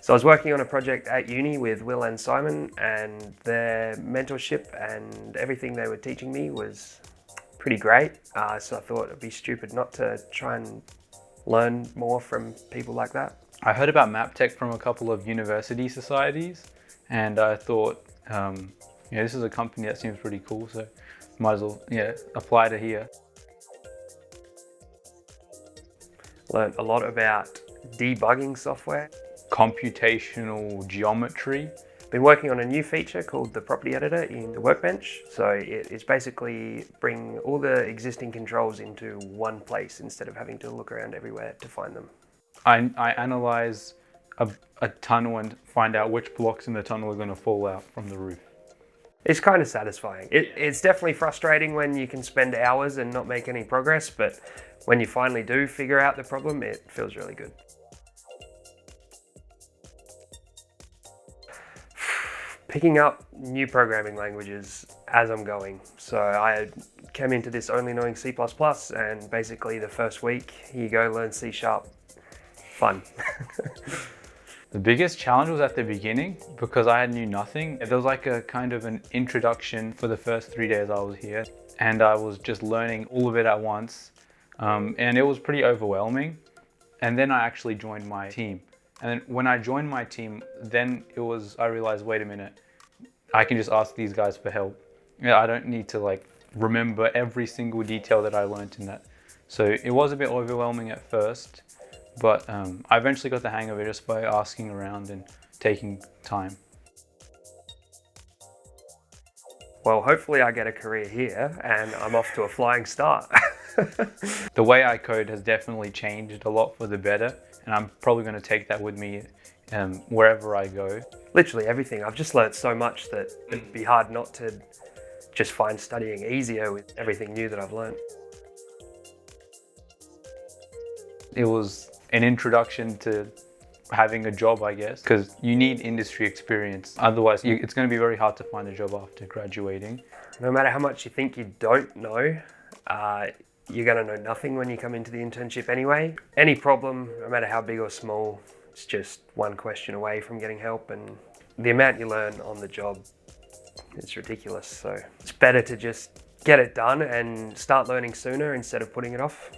So I was working on a project at uni with Will and Simon, and their mentorship and everything they were teaching me was pretty great. So I thought it'd be stupid not to try and learn more from people like that. I heard about Maptek from a couple of university societies, and I thought, this is a company that seems pretty cool, so might as well, apply to here. Learned a lot about debugging software. Computational geometry. Been working on a new feature called the property editor in the Workbench. So it is basically bring all the existing controls into one place instead of having to look around everywhere to find them. I analyze a tunnel and find out which blocks in the tunnel are going to fall out from the roof. It's kind of satisfying. It's definitely frustrating when you can spend hours and not make any progress, but when you finally do figure out the problem, it feels really good. Picking up new programming languages as I'm going. So I came into this only knowing C++, and basically the first week, here you go, learn C#. Fun. The biggest challenge was at the beginning because I knew nothing. There was like a kind of an introduction for the first 3 days I was here, and I was just learning all of it at once. And it was pretty overwhelming. And then I actually joined my team. And when I joined my team, then I realized, wait a minute, I can just ask these guys for help. I don't need to remember every single detail that I learned in that. So it was a bit overwhelming at first, but I eventually got the hang of it just by asking around and taking time. Well, hopefully I get a career here and I'm off to a flying start. The way I code has definitely changed a lot for the better, and I'm probably going to take that with me wherever I go. Literally everything. I've just learned so much that it'd be hard not to just find studying easier with everything new that I've learned. It was an introduction to having a job, I guess, because you need industry experience. Otherwise, it's going to be very hard to find a job after graduating. No matter how much you think you don't know, you're going to know nothing when you come into the internship anyway. Any problem, no matter how big or small, it's just one question away from getting help, and the amount you learn on the job is ridiculous. So it's better to just get it done and start learning sooner instead of putting it off.